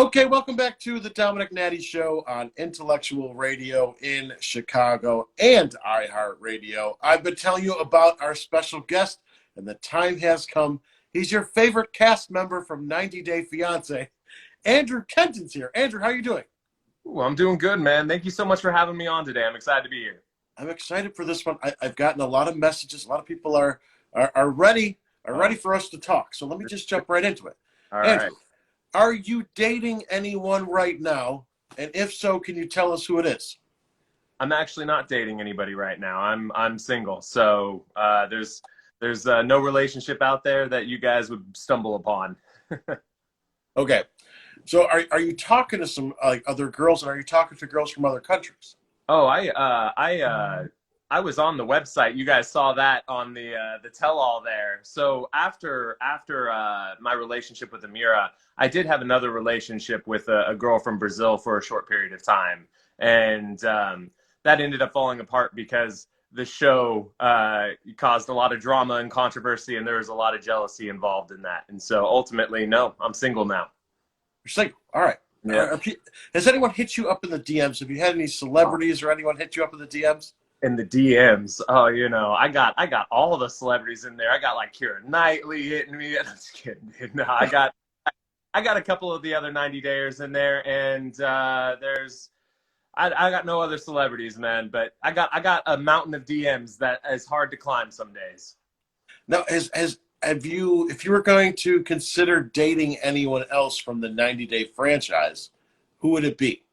Okay, welcome back to the Domenick Nati Show on Intellectual Radio in Chicago and iHeartRadio. I've been telling you about our special guest, and the time has come. He's your favorite cast member from 90 Day Fiance. Andrew Kenton's here. Andrew, how are you doing? Ooh, I'm doing good, man. Thank you so much for having me on today. I'm excited to be here. I'm excited for this one. I've gotten a lot of messages. A lot of people are ready for us to talk. So let me just jump right into it. All Andrew, right. are you dating anyone right now? And if so, can you tell us who it is? I'm actually not dating anybody right now. I'm single. So there's no relationship out there that you guys would stumble upon. Okay. So are you talking to some other girls, and are you talking to girls from other countries? Oh, I was on the website. You guys saw that on the tell-all there. So after my relationship with Amira, I did have another relationship with a girl from Brazil for a short period of time, and that ended up falling apart because the show caused a lot of drama and controversy, and there was a lot of jealousy involved in that. And so ultimately, no, I'm single now. You're single. All right. Yeah. Has anyone hit you up in the DMs? Have you had any celebrities or anyone hit you up in the DMs? In the DMs, oh, I got all the celebrities in there. I got like Keira Knightley hitting me. I'm just kidding. No, I got a couple of the other 90 Dayers in there, and I got no other celebrities, man. But I got a mountain of DMs that is hard to climb some days. Now, if you were going to consider dating anyone else from the 90 Day franchise, who would it be?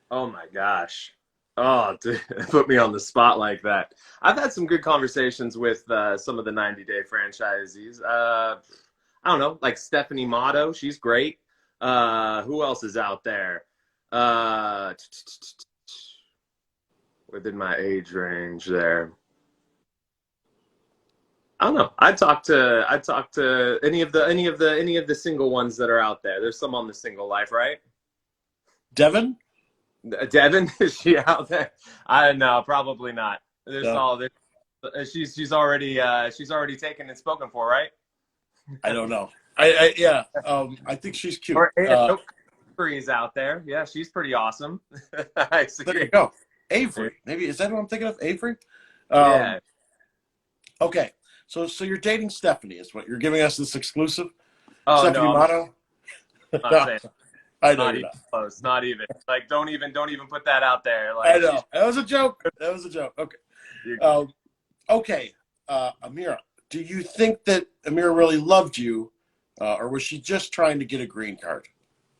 Oh my gosh. Oh, dude, put me on the spot like that. I've had some good conversations with some of the 90 Day franchisees. I don't know, like Stephanie Motto. She's great. Who else is out there? Within my age range there. I don't know. I talk to any of the single ones that are out there. There's some on the single life, right? Devin? Devin, is she out there? I don't know, probably not. She's already taken and spoken for, right? I don't know. I think she's cute. Avery's out there. Yeah, she's pretty awesome. There you go. Avery. Maybe is that who I'm thinking of? Avery? Yeah. Okay. So you're dating Stephanie is what you're giving us this exclusive? Oh, Stephanie no, Motto? not saying. I know Not even close. Not even. Like, don't even put that out there. Like, I know. That was a joke. Okay. Okay. Amira, do you think that Amira really loved you, or was she just trying to get a green card?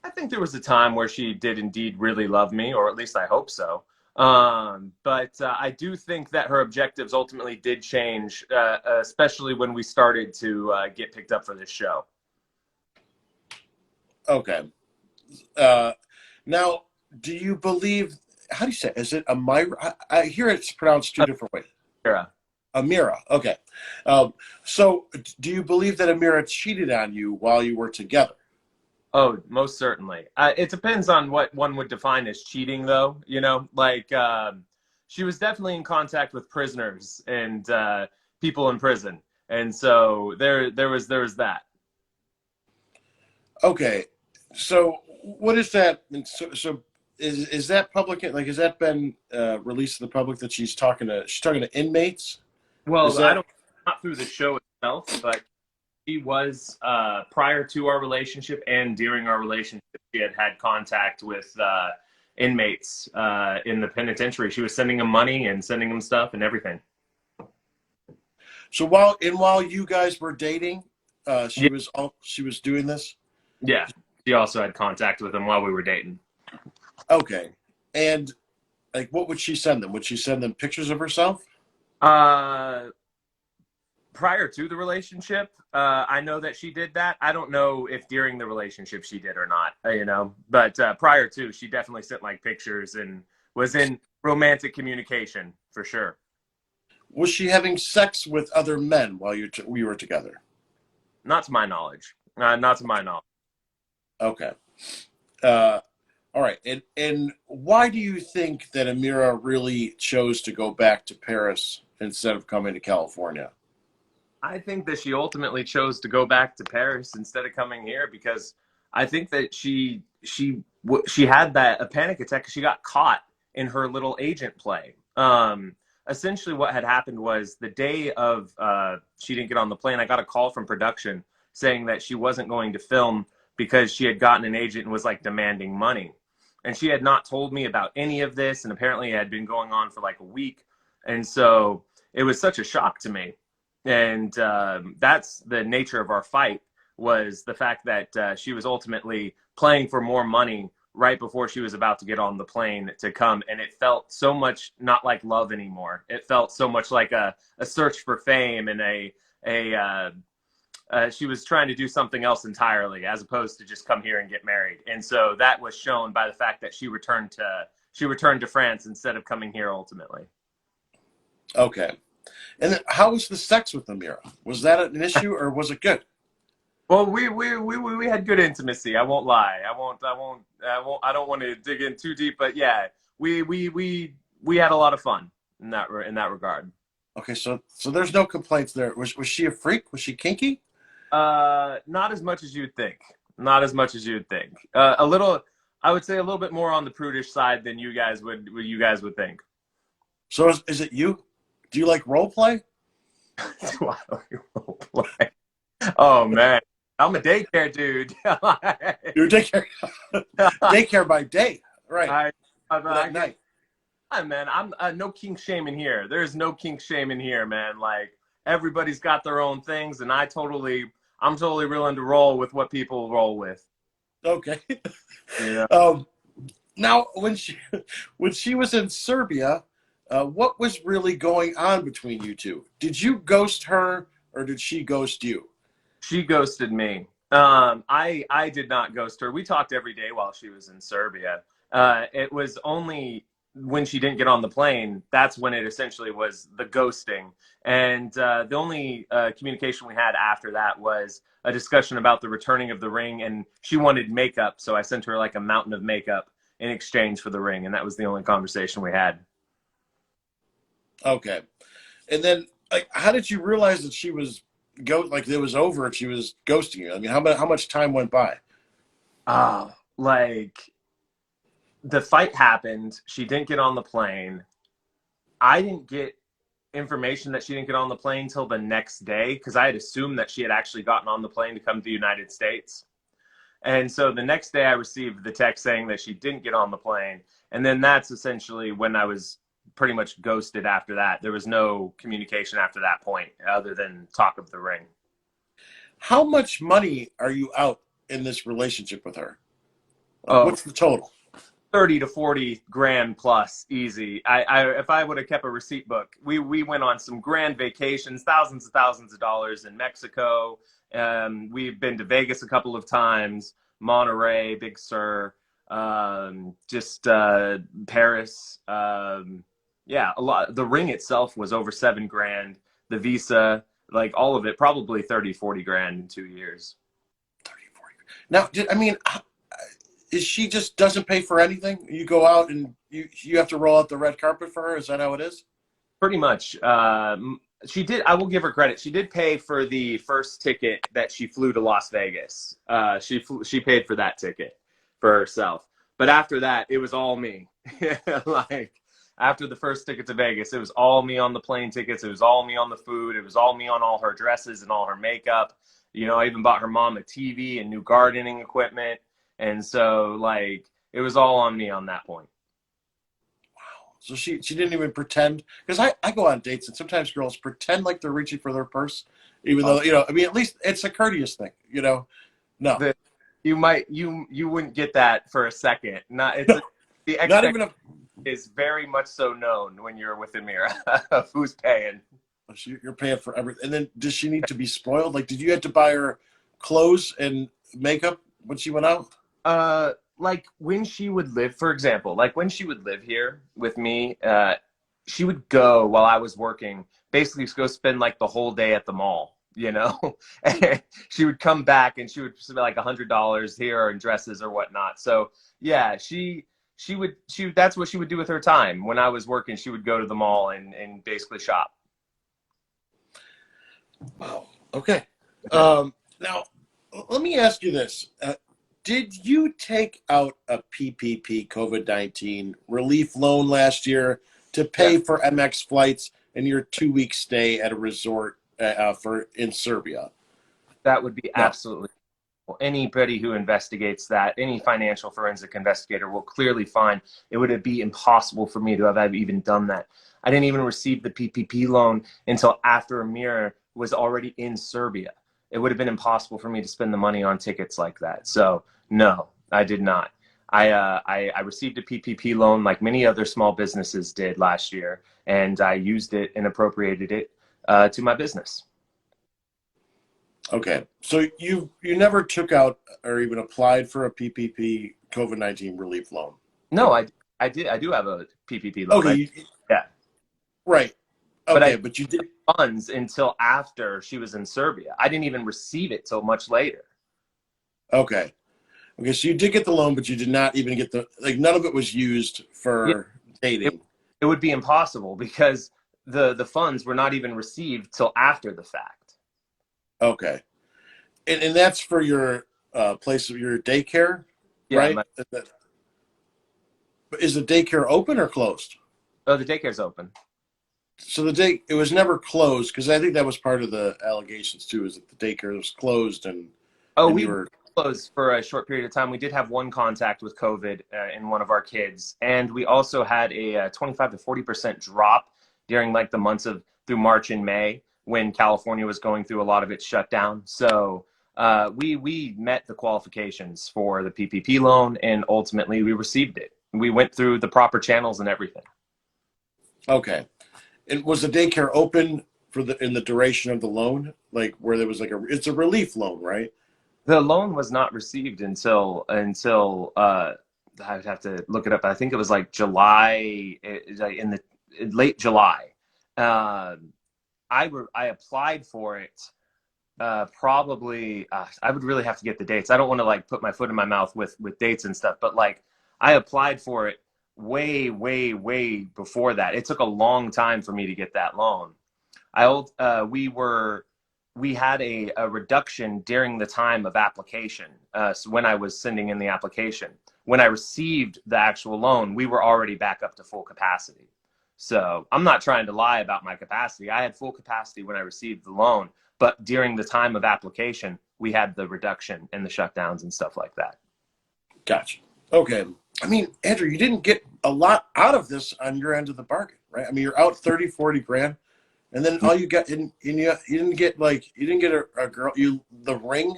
I think there was a time where she did indeed really love me, or at least I hope so. But I do think that her objectives ultimately did change, especially when we started to get picked up for this show. Okay. Now, do you believe? How do you say it? Is it Amira? I hear it's pronounced two different ways. Amira. Okay. So, do you believe that Amira cheated on you while you were together? Oh, most certainly. It depends on what one would define as cheating, though. She was definitely in contact with prisoners and people in prison, and so there was that. Okay. So, what is that? So is that public? Like, has that been released to the public that she's talking to inmates? Well, not through the show itself, but she was prior to our relationship and during our relationship, she had contact with inmates in the penitentiary. She was sending them money and sending them stuff and everything. So while you guys were dating, she was doing this. Yeah, she also had contact with them while we were dating. Okay, and like, what would she send them? Would she send them pictures of herself? Prior to the relationship, I know that she did that. I don't know if during the relationship she did or not, but prior to, she definitely sent like pictures and was in romantic communication for sure. Was she having sex with other men while we were together? Not to my knowledge. Not to my knowledge. Okay. All right. And why do you think that Amira really chose to go back to Paris instead of coming to California? I think that she ultimately chose to go back to Paris instead of coming here because I think that she she had a panic attack because she got caught in her little agent play. Essentially what had happened was the day of she didn't get on the plane, I got a call from production saying that she wasn't going to film because she had gotten an agent and was like demanding money. And she had not told me about any of this, and apparently it had been going on for like a week. And so it was such a shock to me. And that's the nature of our fight, was the fact that she was ultimately playing for more money right before she was about to get on the plane to come. And it felt so much not like love anymore. It felt so much like a search for fame, and she was trying to do something else entirely, as opposed to just come here and get married. And so that was shown by the fact that she returned to France instead of coming here ultimately. Okay. And then how was the sex with Amira? Was that an issue, or was it good? Well, we had good intimacy. I won't lie. I don't want to dig in too deep, but yeah, we had a lot of fun in that regard. Okay, so there's no complaints there. Was she a freak? Was she kinky? Not as much as you'd think. Not as much as you'd think. A little, I would say, a little bit more on the prudish side than you guys would think. So is it you? Do you like role play? Do I like role play? Oh man, I'm a daycare dude. You're daycare. Daycare by day, right? At night. Hi, man. I'm no kink shaming here. There's no kink shaming here, man. Like, everybody's got their own things, and I'm totally willing to roll with what people roll with. Okay. Yeah. Now, when she was in Serbia, what was really going on between you two? Did you ghost her, or did she ghost you? She ghosted me. I did not ghost her. We talked every day while she was in Serbia. It was only when she didn't get on the plane, that's when it essentially was the ghosting. And the only communication we had after that was a discussion about the returning of the ring, and she wanted makeup, so I sent her like a mountain of makeup in exchange for the ring, and that was the only conversation we had. Okay. And then, like, how did you realize that she was like it was over and she was ghosting you? I mean, how much time went by? Like, the fight happened. She didn't get on the plane. I didn't get information that she didn't get on the plane till the next day, because I had assumed that she had actually gotten on the plane to come to the United States. And so the next day I received the text saying that she didn't get on the plane. And then that's essentially when I was pretty much ghosted after that. There was no communication after that point other than talk of the ring. How much money are you out in this relationship with her? What's the total? 30 to 40 grand plus, easy. If I would have kept a receipt book, we went on some grand vacations, thousands of dollars in Mexico. We've been to Vegas a couple of times, Monterey, Big Sur, Paris. Yeah, a lot. The ring itself was over 7 grand. The visa, like all of it, probably 30, 40 grand in 2 years. 30, 40. Now, is she just doesn't pay for anything? You go out and you have to roll out the red carpet for her? Is that how it is? Pretty much. She did. I will give her credit. She did pay for the first ticket that she flew to Las Vegas. She paid for that ticket for herself. But after that, it was all me. Like, after the first ticket to Vegas, it was all me on the plane tickets. It was all me on the food. It was all me on all her dresses and all her makeup. You know, I even bought her mom a TV and new gardening equipment. And so, like, it was all on me on that point. Wow. So she didn't even pretend? Because I go on dates, and sometimes girls pretend like they're reaching for their purse, even though, at least it's a courteous thing, No. You wouldn't get that for a second. Not even is very much so known when you're with Amira of who's paying. You're paying for everything. And then does she need to be spoiled? Like, did you have to buy her clothes and makeup when she went out? Like when she would live, for example, like when she would live here with me, she would go while I was working, basically go spend like the whole day at the mall, and she would come back and she would spend like $100 here in dresses or whatnot. So yeah, that's what she would do with her time. When I was working, she would go to the mall and basically shop. Wow. Okay. Now, let me ask you this. did you take out a PPP COVID-19 relief loan last year to pay for MX flights and your 2-week stay at a resort in Serbia? That would be No. absolutely. Anybody who investigates that, any financial forensic investigator will clearly find it would be impossible for me to have even done that. I didn't even receive the PPP loan until after Amira was already in Serbia. It would have been impossible for me to spend the money on tickets like that. So no, I did not. I received a PPP loan like many other small businesses did last year, and I used it and appropriated it to my business. Okay, so you never took out or even applied for a PPP COVID-19 relief loan? No, I did. I do have a PPP loan. Okay, yeah, right. Okay, but you did funds until after she was in Serbia. I didn't even receive it till much later. Okay, so you did get the loan, but you did not even get none of it was used for dating. It would be impossible because the funds were not even received till after the fact. Okay, and that's for your place of your daycare, right? Is the daycare open or closed? Oh, the daycare's open. So it was never closed, because I think that was part of the allegations too, is that the daycare was closed and we were closed for a short period of time. We did have one contact with COVID in one of our kids, and we also had a 25 to 40% drop during like the months of through March and May when California was going through a lot of its shutdown. So we met the qualifications for the PPP loan, and ultimately we received it. We went through the proper channels and everything. Okay. And was the daycare open in the duration of the loan? Like where there was it's a relief loan, right? The loan was not received until I would have to look it up. I think it was like July, in late July. I applied for it probably. I would really have to get the dates. I don't want to like put my foot in my mouth with dates and stuff, but like I applied for it way before that. It took a long time for me to get that loan. We had a reduction during the time of application. So when I was sending in the application, when I received the actual loan, we were already back up to full capacity. So I'm not trying to lie about my capacity. I had full capacity when I received the loan, but during the time of application, we had the reduction and the shutdowns and stuff like that. Gotcha. Okay. I mean, Andrew, you didn't get a lot out of this on your end of the bargain, right? I mean, you're out 30, 40 grand, and then all you got, you didn't get a girl, the ring,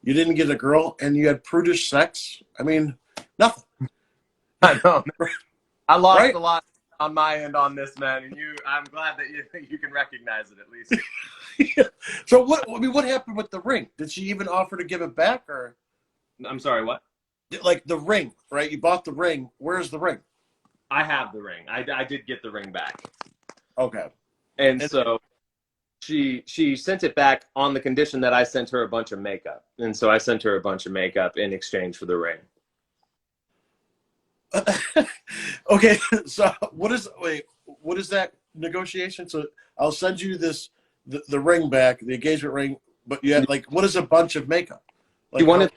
you didn't get a girl, and you had prudish sex. I mean, nothing. I know. I lost a lot on my end on this, man, and I'm glad that you can recognize it at least. Yeah. So what happened with the ring? Did she even offer to give it back, or? I'm sorry, what? Like the ring, right? You bought the ring. Where's the ring? I have the ring. I did get the ring back. Okay. And so she sent it back on the condition that I sent her a bunch of makeup. And so I sent her a bunch of makeup in exchange for the ring. Okay. So what is that negotiation? So I'll send you the ring back, the engagement ring, but you had what is a bunch of makeup? You wanted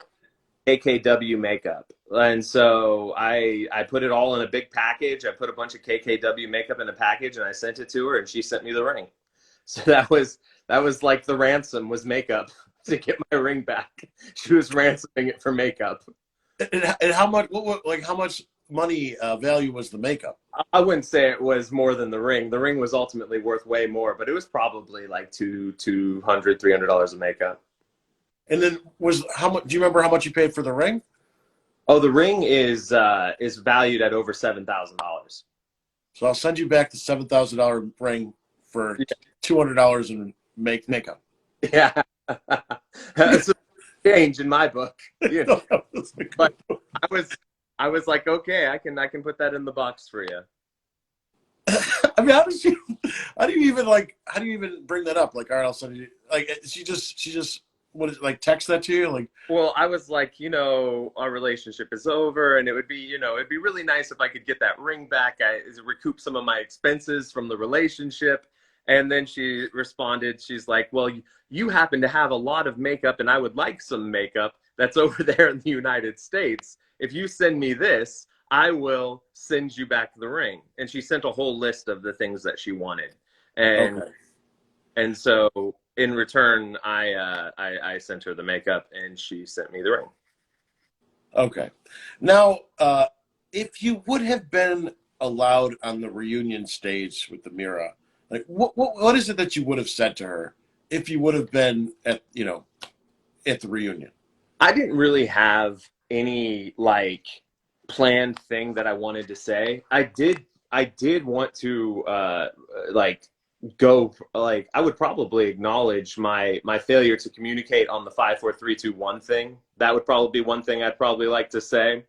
KKW makeup, and so I put it all in a big package. I put a bunch of KKW makeup in a package, and I sent it to her, and she sent me the ring. So that was like the ransom was makeup to get my ring back. She was ransoming it for makeup. And how much? How much money value was the makeup? I wouldn't say it was more than the ring. The ring was ultimately worth way more, but it was probably like $200-$300 of makeup. And then how much? Do you remember how much you paid for the ring? Oh, the ring is valued at over $7,000. So I'll send you back the $7,000 ring for $200 in makeup. Yeah, that's a change in my book. You know? But I was like, okay, I can put that in the box for you. I mean, how do you even bring that up? Like, all right, I'll send you. Like, she just. What is it, text that to you? Like, well, I was like, our relationship is over, and it'd be really nice if I could get that ring back. Recoup some of my expenses from the relationship. And then she responded, she's like, well, you happen to have a lot of makeup, and I would like some makeup. that's over there in the United States. If you send me this, I will send you back the ring. And she sent a whole list of the things that she wanted. And Okay. and so in return, I sent her the makeup, and she sent me the ring. Okay. Now, if you would have been allowed on the reunion stage with Amira, like what is it that you would have said to her if you would have been at at the reunion? I didn't really have any like planned thing that I wanted to say. I did want to like go like I would probably acknowledge my failure to communicate on the 5 4 3 2 1 thing. That would probably be one thing I'd probably like to say.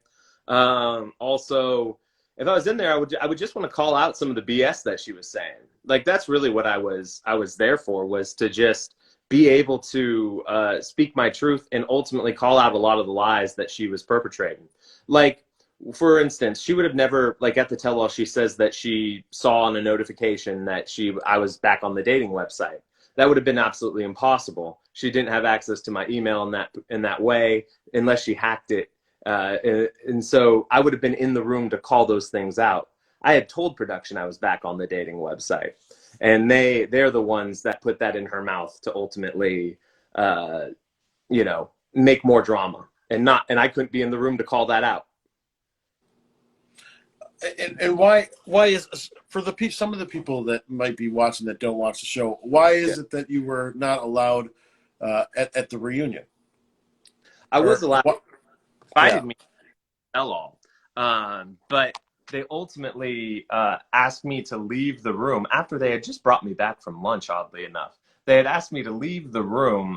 Also, if I was in there, I would just want to call out some of the BS that she was saying. Like that's really what I was there for, was to just be able to speak my truth and ultimately call out a lot of the lies that she was perpetrating. Like, for instance, she would have never, like at the tell-all, she says that she saw on a notification that I was back on the dating website. That would have been absolutely impossible. She didn't have access to my email in that way unless she hacked it. And so I would have been in the room to call those things out. I had told production I was back on the dating website, and they're the ones that put that in her mouth to ultimately, make more drama. And I couldn't be in the room to call that out. And why is, for some of the people that might be watching that don't watch the show, why is it that you were not allowed at the reunion? I was allowed. Invited me to tell all, but they ultimately asked me to leave the room after they had just brought me back from lunch. Oddly enough, they had asked me to leave the room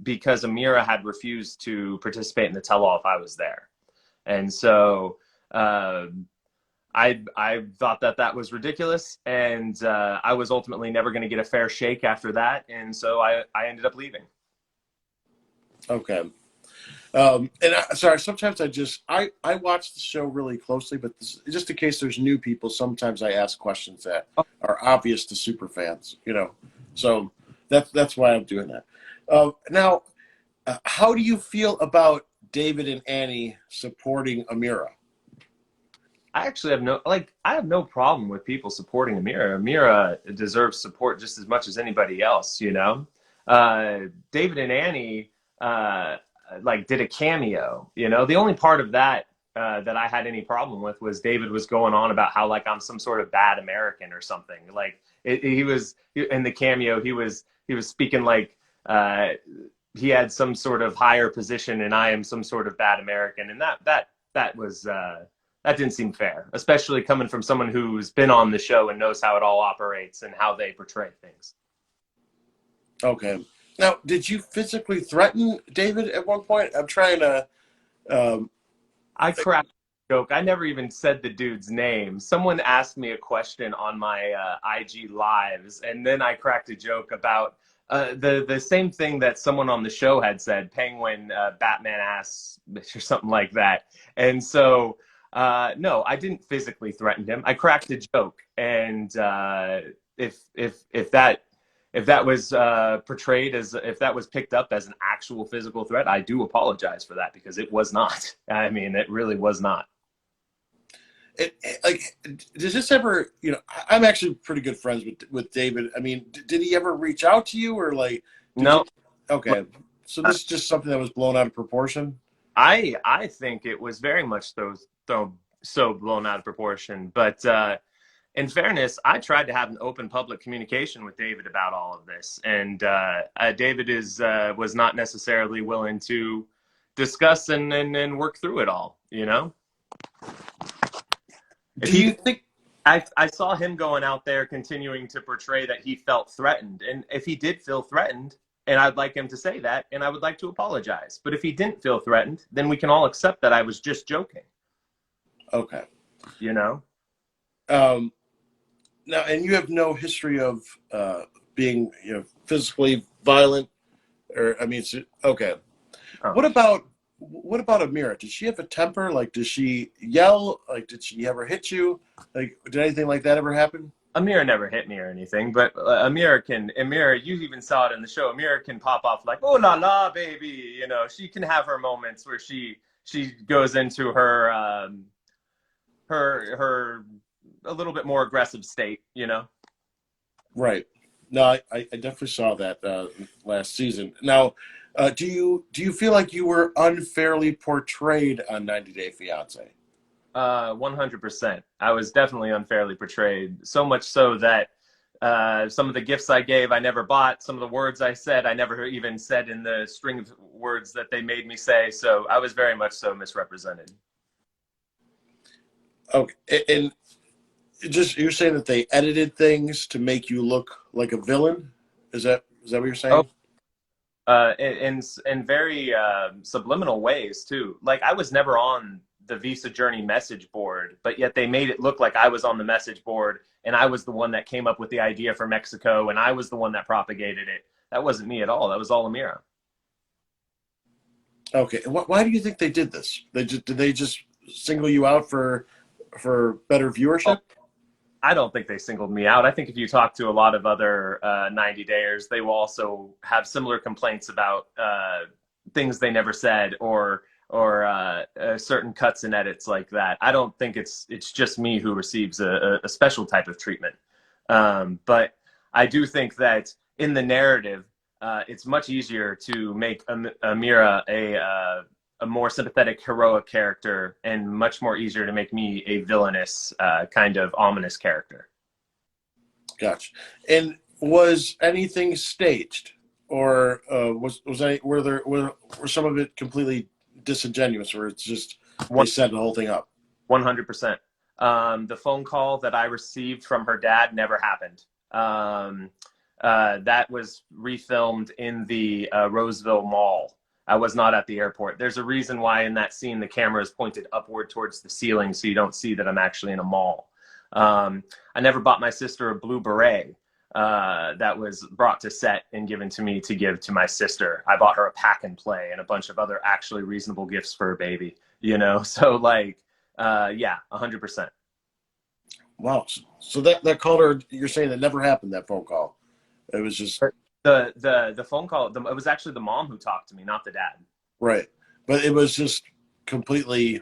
because Amira had refused to participate in the tell-all if I was there, and so. I thought that was ridiculous, and I was ultimately never going to get a fair shake after that, and so I ended up leaving. Okay. Sorry, sometimes I watch the show really closely, but just in case there's new people, sometimes I ask questions that are obvious to super fans, so that's why I'm doing that. Now, how do you feel about David and Annie supporting Amira? I actually have no problem with people supporting Amira. Amira deserves support just as much as anybody else, David and Annie, did a cameo, The only part of that that I had any problem with was David was going on about how, like, I'm some sort of bad American or something. Like, he was in the cameo, he was speaking like he had some sort of higher position and I am some sort of bad American. And that was... that didn't seem fair, especially coming from someone who's been on the show and knows how it all operates and how they portray things. Okay. Now, did you physically threaten David at one point? I'm trying to... I cracked a joke. I never even said the dude's name. Someone asked me a question on my IG lives, and then I cracked a joke about the same thing that someone on the show had said, Penguin Batman ass or something like that. And so... no, I didn't physically threaten him. I cracked a joke, and if that was portrayed as, if that was picked up as an actual physical threat, I do apologize for that, because it was not. I mean, it really was not. Does this ever? I'm actually pretty good friends with David. I mean, did he ever reach out to you, or like? No. Okay, so this is just something that was blown out of proportion. I think it was very much so blown out of proportion. But in fairness, I tried to have an open public communication with David about all of this, and David was not necessarily willing to discuss and work through it all. Do you think? I saw him going out there continuing to portray that he felt threatened, and if he did feel threatened. And I'd like him to say that, and I would like to apologize. But if he didn't feel threatened, then we can all accept that I was just joking. Okay. Now, and you have no history of being, physically violent, or okay. Oh. What about Amira? Does she have a temper? Like, does she yell? Like, did she ever hit you? Like, did anything like that ever happen? Amira never hit me or anything, but Amira, you even saw it in the show. Amira can pop off like, oh la la, baby. You know, she can have her moments where she goes into her her a little bit more aggressive state, you know. Right. No, I definitely saw that last season. Now, do you feel like you were unfairly portrayed on 90 Day Fiance? 100%. I was definitely unfairly portrayed. So much so that some of the gifts I gave, I never bought. Some of the words I said, I never even said in the string of words that they made me say. So I was very much so misrepresented. Okay, and just you're saying that they edited things to make you look like a villain? Is that what you're Oh, saying? in very subliminal ways too. Like I was never on the Visa Journey message board, but yet they made it look like I was on the message board and I was the one that came up with the idea for Mexico and I was the one that propagated it. That wasn't me at all. That was all Amira. Okay, and why do you think they did this? Did they just single you out for better Oh, viewership? I don't think they singled me out. I think if you talk to a lot of other 90 Dayers, they will also have similar complaints about things they never said or certain cuts and edits like that. I don't think it's just me who receives a special type of treatment. But I do think that in the narrative, it's much easier to make Amira a more sympathetic, heroic character, and much more easier to make me a villainous, kind of ominous character. Gotcha. And was anything staged, or was any were some of it completely disingenuous, where it's just they One, set the whole thing up? 100%. The phone call that I received from her dad never happened. That was refilmed in the Roseville Mall. I was not at the airport. There's a reason why in that scene the camera is pointed upward towards the ceiling so you don't see that I'm actually in a mall. I never bought my sister a blue beret that was brought to set and given to me to give to my sister. I bought her a pack and play and a bunch of other actually reasonable gifts for her baby, you know? So like, yeah, 100%. Wow. So that call, or you're saying that never happened? That phone call. It was just The phone call, it was actually the mom who talked to me, not the dad. right, but it was just completely.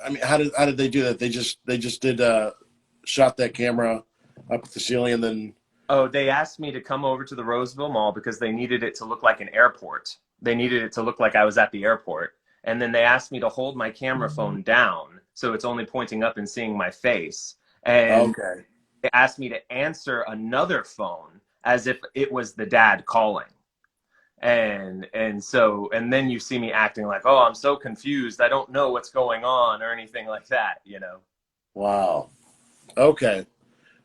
I mean, how did they do that? They just did shot that camera up at the ceiling and then. Oh, they asked me to come over to the Roseville Mall because they needed it to look like an airport. They needed it to look like I was at the airport. And then they asked me to hold my camera phone down so it's only pointing up and seeing my face. And Okay. they asked me to answer another phone as if it was the dad calling. And then you see me acting like, oh, I'm so confused. I don't know what's going on or anything like that, you know? Wow. Okay.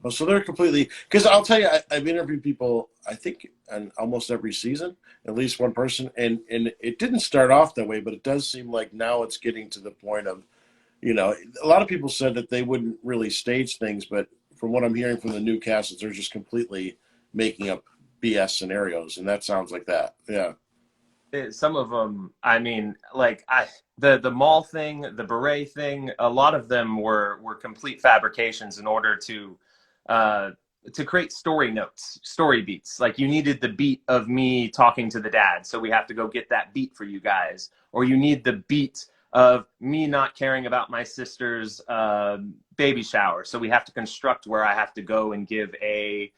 Well, so they're completely, because I'll tell you, I've interviewed people, I think, on almost every season, at least one person, and it didn't start off that way, but it does seem like now it's getting to the point of, a lot of people said that they wouldn't really stage things, but from what I'm hearing from the new cast, is they're just completely making up BS scenarios, and that sounds like that. Yeah. Some of them, I mean, like the mall thing, the beret thing, a lot of them were complete fabrications in order to create story notes, story beats. Like you needed the beat of me talking to the dad, so we have to go get that beat for you guys. Or you need the beat of me not caring about my sister's baby shower, so we have to construct where I have to go and give a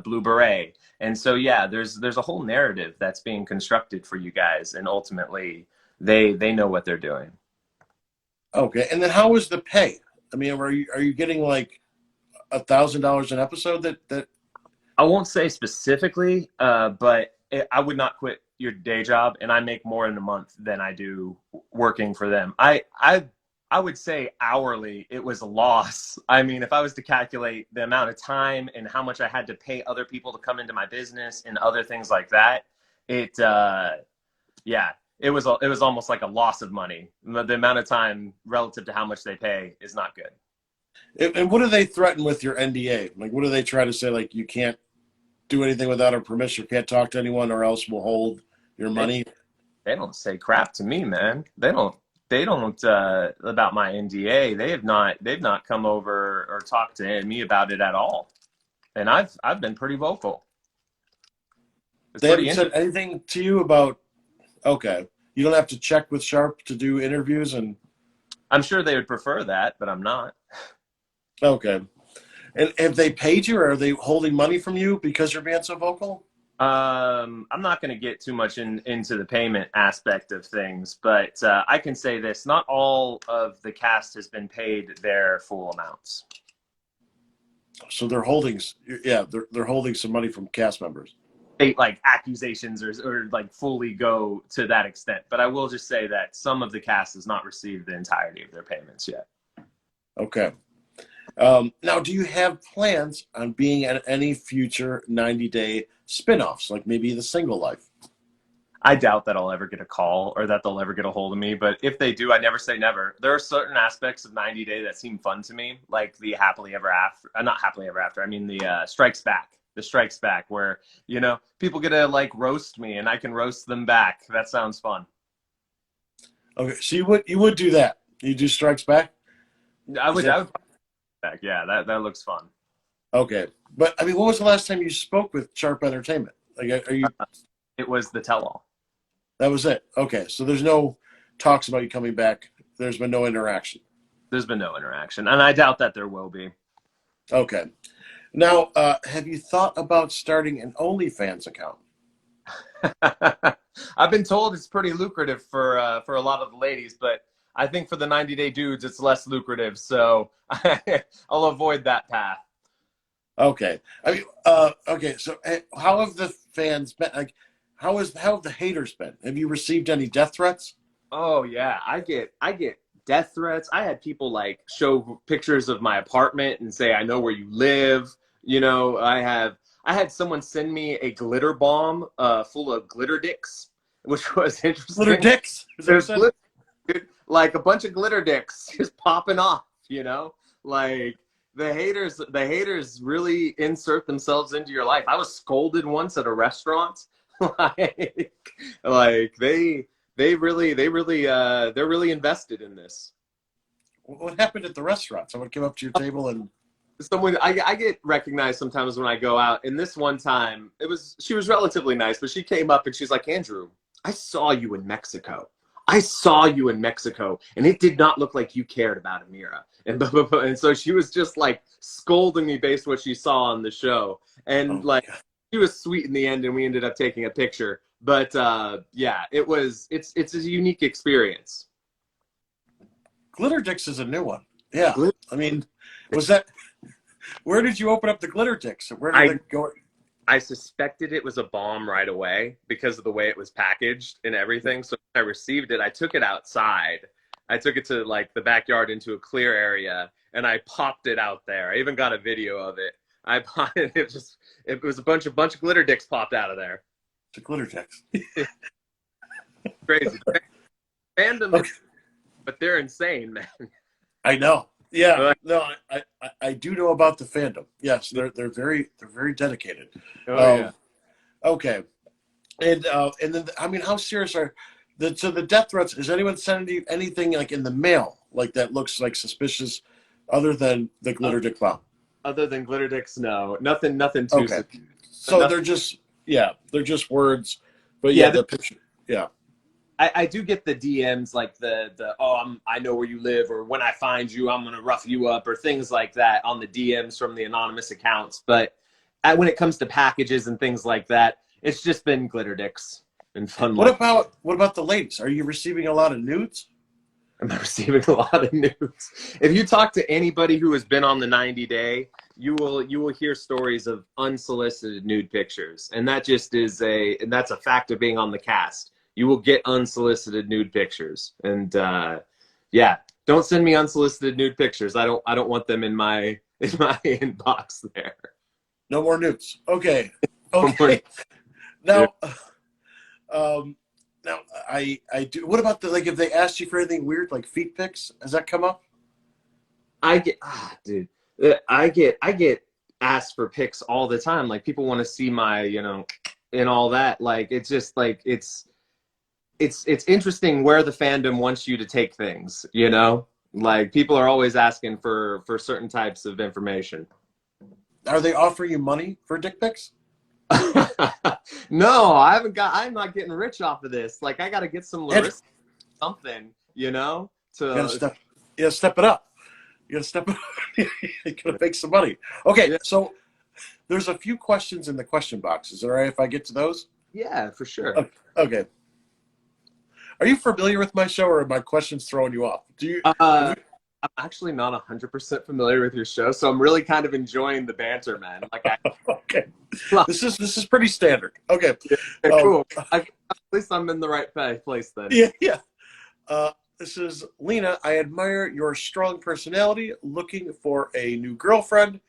blue beret. And so yeah, there's a whole narrative that's being constructed for you guys, and ultimately they know what they're doing. Okay. And then how was the pay? I mean, are you getting like $1,000 an episode? That I won't say specifically, but I would not quit your day job, and I make more in a month than I do working for them. I would say hourly it was a loss. I mean, if I was to calculate the amount of time and how much I had to pay other people to come into my business and other things like that, yeah, it was almost like a loss of money. The amount of time relative to how much they pay is not good. and what do they threaten with your NDA? Like, what do they try to say? Like, you can't do anything without our permission, can't talk to anyone, or else we'll hold your money. They don't say crap to me, man. They don't. they don't about my NDA. They've not come over or talked to me about it at all. And I've been pretty vocal. It's They pretty haven't said anything to you about. Okay, you don't have to check with Sharp to do interviews, and I'm sure they would prefer that, but I'm not. okay. And have they paid you, or are they holding money from you because you're being so vocal? I'm not going to get too much into the payment aspect of things, but I can say this: not all of the cast has been paid their full amounts. So they're holding, yeah, they're holding some money from cast members. Like accusations or like fully go to that extent, but I will just say that some of the cast has not received the entirety of their payments yet. Okay. Now, do you have plans on being in any future 90-day spinoffs, like maybe The Single Life? I doubt that I'll ever get a call or that they'll ever get a hold of me, but if they do, I never say never. There are certain aspects of 90 Day that seem fun to me, like the Happily Ever After, not Happily Ever After, I mean the Strikes Back. The Strikes Back, where, you know, people get to like roast me and I can roast them back. That sounds fun. Okay, so you would do that. You do Strikes Back? I would back. Yeah, that looks fun. Okay. But I mean, when was the last time you spoke with Sharp Entertainment? Like, are you It was the tell-all. That was it. Okay. So there's no talks about you coming back. There's been no interaction. There's been no interaction, and I doubt that there will be. Okay. Now, have you thought about starting an OnlyFans account? I've been told it's pretty lucrative for a lot of the ladies, but I think for the 90 Day dudes, it's less lucrative. So I'll avoid that path. Okay. I mean, okay. So how have the fans been? Like, how have the haters been? Have you received any death threats? Oh yeah, I get death threats. I had people like show pictures of my apartment and say, "I know where you live." You know, I had someone send me a glitter bomb full of glitter dicks, which was interesting. Glitter dicks? Like a bunch of glitter dicks just popping off, you know? Like the haters really insert themselves into your life. I was scolded once at a restaurant. like they're really invested in this. What happened at the restaurant? Someone came up to your table and I get recognized sometimes when I go out. And this one time, she was relatively nice, but she came up and she's like, "Andrew, I saw you in Mexico. I saw you in Mexico, and it did not look like you cared about Amira." And so she was just like scolding me based on what she saw on the show. And she was sweet in the end, and we ended up taking a picture. But yeah, it's a unique experience. Glitter dicks is a new one. Yeah. I mean, was that, where did you open up the glitter dicks? Where did it go? I suspected it was a bomb right away because of the way it was packaged and everything. So when I received it, I took it outside. I took it to like the backyard into a clear area, and I popped it out there. I even got a video of it. I popped it. It was a bunch of glitter dicks popped out of there. The glitter dicks. Crazy. Fandom, but they're insane, man. I know. Yeah, no, I do know about the fandom. Yes, they're very dedicated. Oh yeah. Okay, and then I mean, how serious are the death threats? Is anyone sending you anything like in the mail like that looks like suspicious, other than the glitter dick bomb? Other than glitter dicks, no, nothing too. Okay, so they're just words, but yeah, the picture, yeah. I do get the DMs like I know where you live, or when I find you, I'm going to rough you up, or things like that on the DMs from the anonymous accounts. But when it comes to packages and things like that, it's just been glitter dicks and fun. What about the ladies? Are you receiving a lot of nudes? I'm receiving a lot of nudes. If you talk to anybody who has been on the 90 Day, you will hear stories of unsolicited nude pictures. And that just that's a fact of being on the cast. You will get unsolicited nude pictures, and yeah, don't send me unsolicited nude pictures. I don't want them in my inbox there. No more nudes. Okay. Now, now I do. What about if they asked you for anything weird, like feet pics? Has that come up? I get asked for pics all the time. Like people want to see my, and all that. Like it's just like it's interesting where the fandom wants you to take things, you know? Like, people are always asking for certain types of information. Are they offering you money for dick pics? No, I'm not getting rich off of this. Like, I got to get some Lollysa something, you know? You gotta step it up. You gotta step it up. You gotta make some money. Okay, yeah. So there's a few questions in the question box. Is it all right if I get to those? Yeah, for sure. Okay. Are you familiar with my show, or are my questions throwing you off? I'm actually not 100% familiar with your show, so I'm really kind of enjoying the banter, man. Like, okay, this is pretty standard. Okay, cool. At least I'm in the right place then. Yeah. This is Lena. I admire your strong personality. Looking for a new girlfriend? ?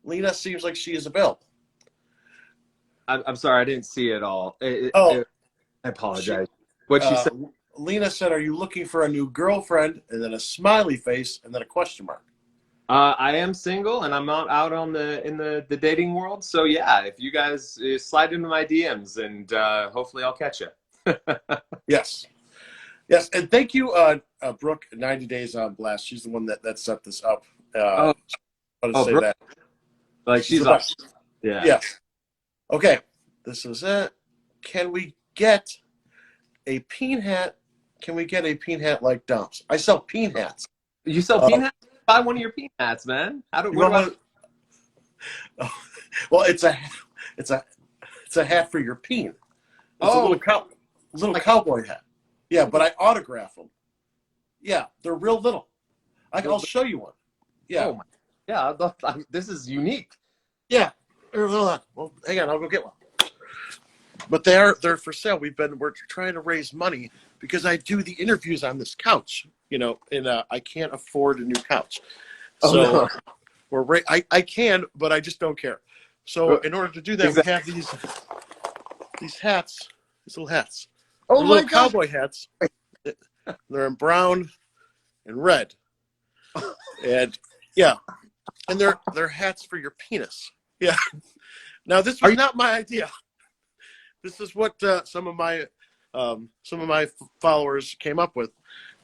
Lena seems like she is available. I'm sorry, I didn't see it all. I apologize. What she said? Lena said, "Are you looking for a new girlfriend?" And then a smiley face, and then a question mark. I am single, and I'm not out in the dating world. So yeah, if you guys slide into my DMs, and hopefully I'll catch you. Yes, and thank you, Brooke. 90 Days on Blast. She's the one that set this up. Brooke. That. Like, she's awesome. Yeah. Yes. Okay, this is it. Can we get a peen hat? Can we get a peen hat like Dom's? I sell peen hats. You sell peen hats? Buy one of your peen hats, man. Well, it's a hat for your peen. It's a little cowboy hat. Yeah, but I autograph them. Yeah, they're real little. I'll show you one. Yeah. Oh my. Yeah, this is unique. Yeah. Well, hang on, I'll go get one. But they're for sale. We're trying to raise money because I do the interviews on this couch, you know, and I can't afford a new couch. So I can, but I just don't care. So in order to do that, we have these hats, these little hats. Oh my God. Cowboy hats. They're in brown and red. And yeah. And they're hats for your penis. Yeah. Now this was not my idea. This is what some of my followers came up with.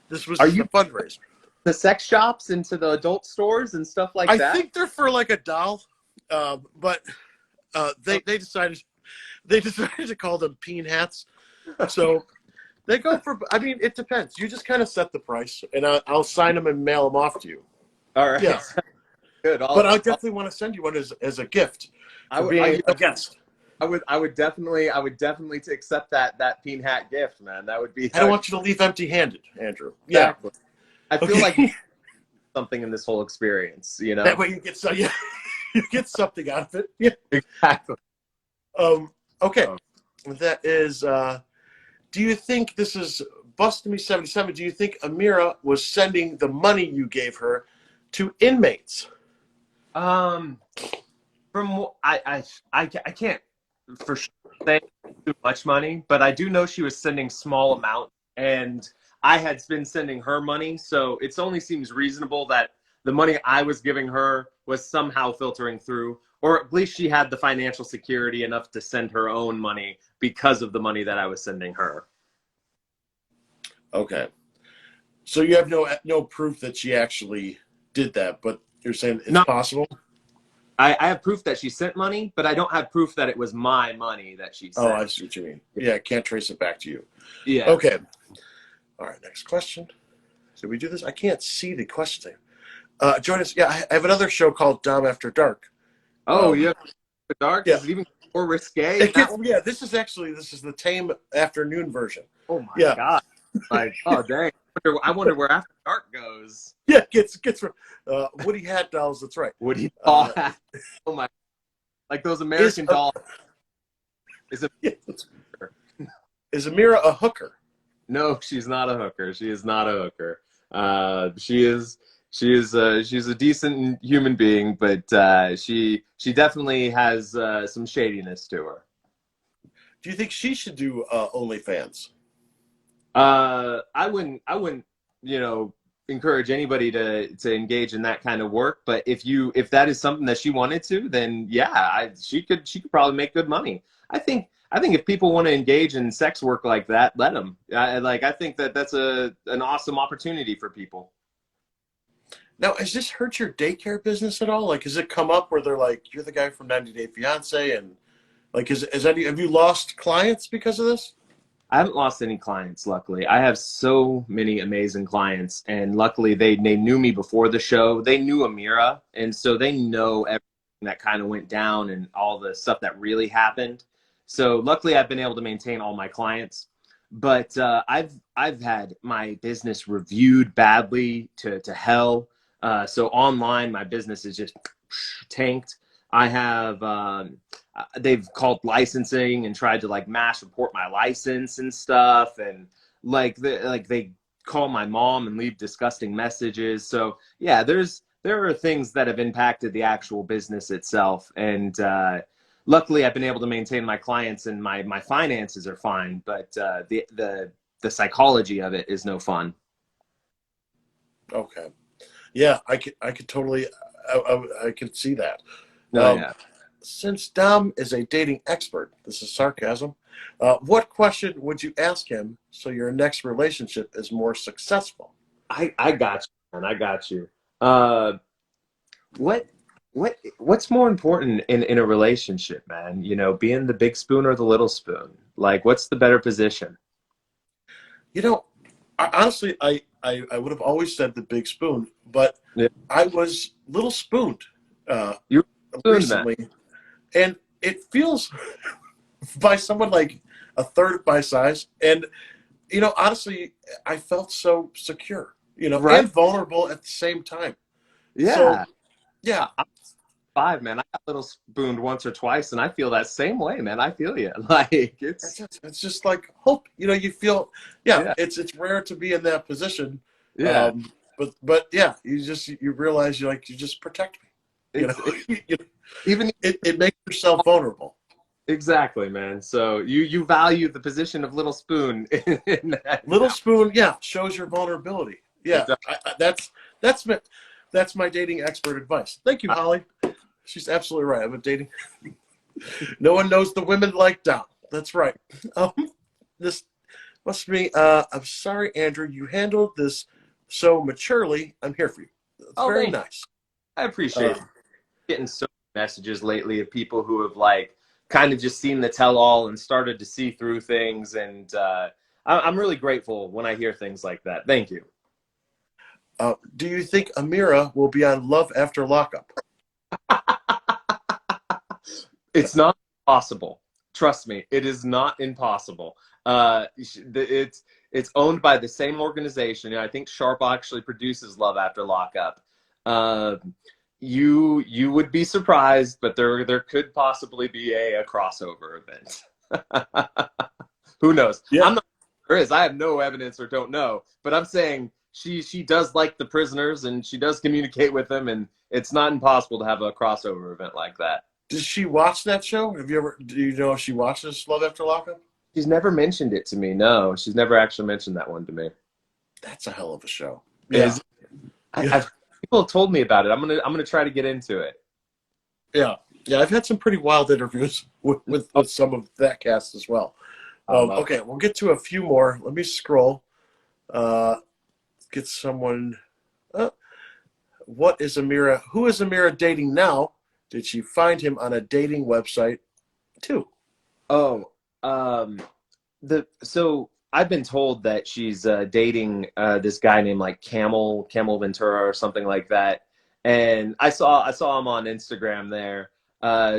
This was a fundraiser. The sex shops into the adult stores and stuff like that? I think they're for like a doll, but they decided to call them peen hats. So they go for. I mean, it depends. You just kind of set the price, and I'll sign them and mail them off to you. All right. Yeah. Good. But I definitely want to send you one as a gift for being a guest. I would definitely accept that peen hat gift, man. That would be. I don't want you to leave empty-handed, Andrew. Exactly. Yeah. I feel like something in this whole experience, you know. That way you get you get something out of it. Yeah. Exactly. Okay. That is. Do you think this is Busted Me 77? Do you think Amira was sending the money you gave her to inmates? From I can't for sure say too much money, but I do know she was sending small amounts, and I had been sending her money, so it only seems reasonable that the money I was giving her was somehow filtering through, or at least she had the financial security enough to send her own money because of the money that I was sending her. Okay, so you have no proof that she actually did that, but you're saying it's possible? I have proof that she sent money, but I don't have proof that it was my money that she sent. Oh, I see what you mean. Yeah, I can't trace it back to you. Yeah. Okay. All right, next question. Did we do this? I can't see the question. Join us. Yeah, I have another show called Dom After Dark. Oh, yeah. After Dark? Yeah. Is it even more risque? Yeah, this is the tame afternoon version. Oh, my God. Like, oh, dang. I wonder where After Dark goes. Yeah, gets from Woody Hat dolls. That's right. Woody doll hat. Oh my! Like those American dolls. Is Amira a hooker? No, she's not a hooker. She is not a hooker. She's a decent human being, but she definitely has some shadiness to her. Do you think she should do OnlyFans? I wouldn't, encourage anybody to engage in that kind of work. But if that is something that she wanted to, then yeah, she could probably make good money. I think I think if people want to engage in sex work like that, let them. I think that that's an awesome opportunity for people. Now, has this hurt your daycare business at all? Like, has it come up where they're like, you're the guy from 90 Day Fiance, and like, have you lost clients because of this? I haven't lost any clients, luckily. I have so many amazing clients, and luckily they knew me before the show. They knew Amira, and so they know everything that kind of went down and all the stuff that really happened. So luckily I've been able to maintain all my clients. But I've had my business reviewed badly to hell. So online, my business is just tanked. I have they've called licensing and tried to like mass report my license and stuff, and they call my mom and leave disgusting messages. So yeah, there are things that have impacted the actual business itself, and luckily I've been able to maintain my clients, and my finances are fine, but the psychology of it is no fun. Okay. Yeah, I could totally, I could see that. Yeah. Since Dom is a dating expert, this is sarcasm, what question would you ask him so your next relationship is more successful? I got you, man. I got you. What's more important in a relationship, man? You know, being the big spoon or the little spoon? Like, what's the better position? You know, honestly, I would have always said the big spoon, but Yeah. I was little spooned You're recently, and it feels by someone like a third of my size. And, you know, honestly, I felt so secure, you know, right. and vulnerable at the same time. Yeah. So, yeah. I'm 5, man. I got little spooned once or twice, and I feel that same way, man. I feel you. Like It's just like hope, you know, you feel, yeah, yeah, it's rare to be in that position. yeah. But yeah, you realize you just protect me, you know, Even it makes yourself vulnerable. exactly, man. So you value the position of little spoon in that. Little spoon, yeah, shows your vulnerability. It Yeah, does. that's my, that's my dating expert advice. Thank you, Holly. She's absolutely right. I'm a dating. No one knows the women like Dom. That's right. This must be. I'm sorry, Andrew. You handled this so maturely. I'm here for you. It's Oh, very thank you. nice. I appreciate it. Getting so many messages lately of people who have like kind of just seen the tell-all and started to see through things, and I'm really grateful when I hear things like that. Thank you. Do you think Amira will be on Love After Lockup? It's not impossible. Trust me, it is not impossible. It's owned by the same organization. I think Sharp actually produces Love After Lockup. You would be surprised, but there could possibly be a crossover event. Who knows? Yeah. I'm not sure there is. I have no evidence or don't know, but I'm saying she does like the prisoners and she does communicate with them, and it's not impossible to have a crossover event like that. Does she watch that show? Do you know if she watches Love After Lockup? She's never mentioned it to me. No, she's never actually mentioned that one to me. That's a hell of a show. Yeah. Yeah. People have told me about it. I'm gonna try to get into it. Yeah. I've had some pretty wild interviews with some of that cast as well. Okay, we'll get to a few more. Let me scroll. Get someone. Who is Amira dating now? Did she find him on a dating website too? Oh, so I've been told that she's dating this guy named like Camel Ventura or something like that, and I saw him on Instagram there.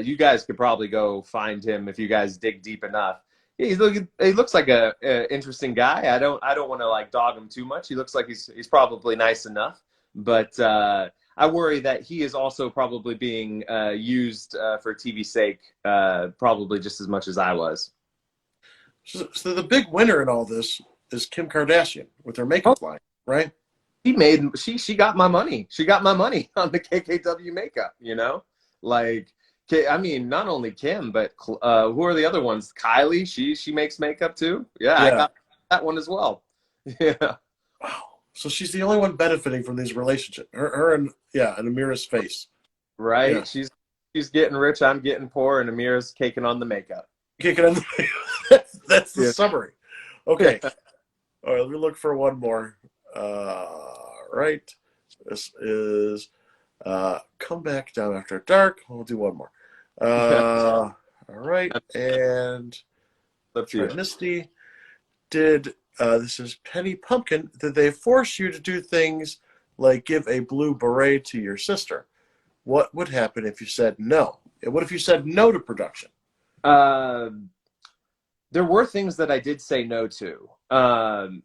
You guys could probably go find him if you guys dig deep enough. Yeah, he looks like a interesting guy. I don't want to like dog him too much. He looks like he's probably nice enough, but I worry that he is also probably being used for TV's sake, probably just as much as I was. So the big winner in all this is Kim Kardashian with her makeup line, right? She got my money. She got my money on the KKW makeup. You know, like I mean, not only Kim, but who are the other ones? Kylie. She makes makeup too. Yeah, I got that one as well. Yeah. Wow. So she's the only one benefiting from these relationships. Her and Amira's face. Right. Yeah. She's getting rich. I'm getting poor, and Amira's caking on the makeup. kick it in the that's the summary. Okay. All right, let me look for one more. Right. This is Come Back Down After Dark. We'll do one more. All right. And Let's see. Misty, did this is Penny Pumpkin. Did they force you to do things like give a blue beret to your sister? What would happen if you said no? And what if you said no to production? There were things that I did say no to.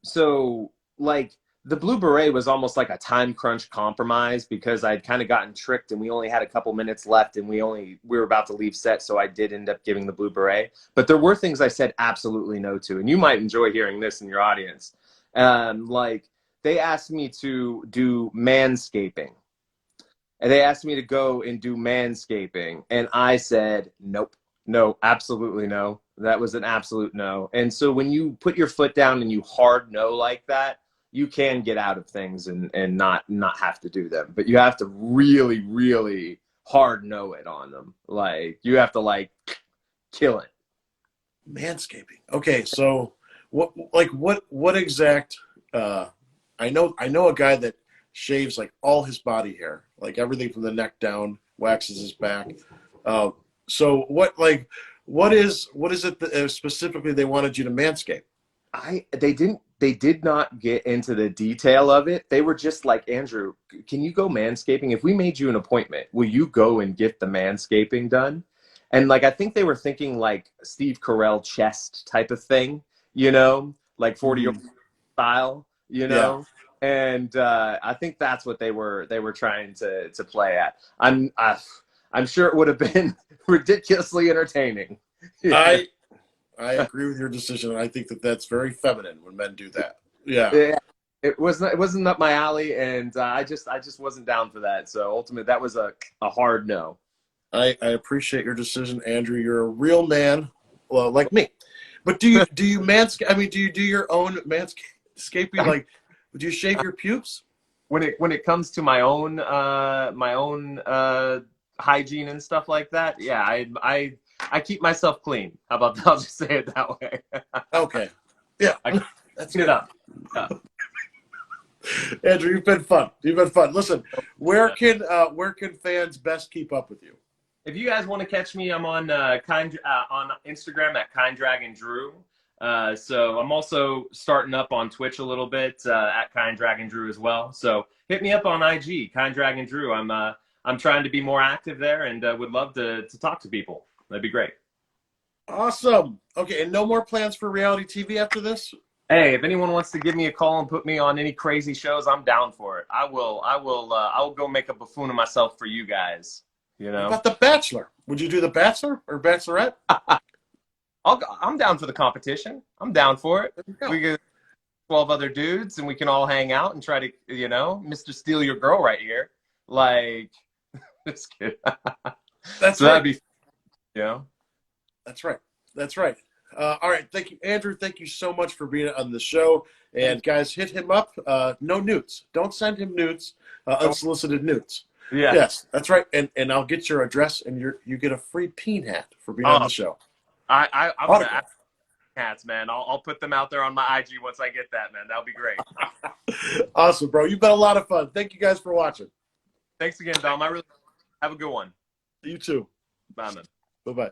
So like the blue beret was almost like a time crunch compromise because I'd kind of gotten tricked and we only had a couple minutes left and we were about to leave set. So I did end up giving the blue beret, but there were things I said absolutely no to. And you might enjoy hearing this in your audience. Like they asked me to do manscaping and they asked me to go and do manscaping. And I said, nope, no, absolutely no. That was an absolute no. And so when you put your foot down and you hard no like that, you can get out of things and not have to do them. But you have to really, really hard no it on them. Like you have to like kill it. Manscaping. Okay, so what exact I know a guy that shaves like all his body hair, like everything from the neck down, waxes his back. So what is it that, specifically they wanted you to manscape? They did not get into the detail of it. They were just like, Andrew, can you go manscaping? If we made you an appointment, will you go and get the manscaping done? And like, I think they were thinking like Steve Carell chest type of thing, you know, like 40-year-old style, you know? Yeah. And I think that's what they were trying to play at. I'm sure it would have been ridiculously entertaining. Yeah. I agree with your decision, and I think that that's very feminine when men do that. Yeah. It wasn't up my alley, and I just wasn't down for that. So ultimately, that was a hard no. I appreciate your decision, Andrew. You're a real man, well, like me. But do you manscape? I mean, do you do your own manscaping? Like, would you shave your pubes? When it comes to my own hygiene and stuff like that, yeah, I keep myself clean. How about that? I'll just say it that way. Okay. Yeah. That's good. Up. Yeah. Andrew, you've been fun. Listen, where can fans best keep up with you? If you guys want to catch me, I'm on on Instagram at KindDragonDrew. So I'm also starting up on Twitch a little bit at KindDragonDrew as well. So hit me up on IG, KindDragonDrew. I'm trying to be more active there and would love to talk to people. That'd be great. Awesome. Okay, and no more plans for reality TV after this? Hey, if anyone wants to give me a call and put me on any crazy shows, I'm down for it. I will go make a buffoon of myself for you guys. You know. What about The Bachelor? Would you do The Bachelor or Bachelorette? I'm down for the competition. I'm down for it. We get 12 other dudes and we can all hang out and try to, you know, Mr. Steal Your Girl right here. Like, just kidding. That's so right. That'd be, you know. That's right. All right. Thank you, Andrew. Thank you so much for being on the show. And guys, hit him up. No nudes. Don't send him nudes. Unsolicited nudes. Yeah. Yes, that's right. And I'll get your address, and you get a free peen hat for being on the show. I'm gonna ask hats, man. I'll put them out there on my IG once I get that, man. That'll be great. Awesome, bro. You've been a lot of fun. Thank you guys for watching. Thanks again, Dom. I really have a good one. You too. Bye, man. Bye-bye.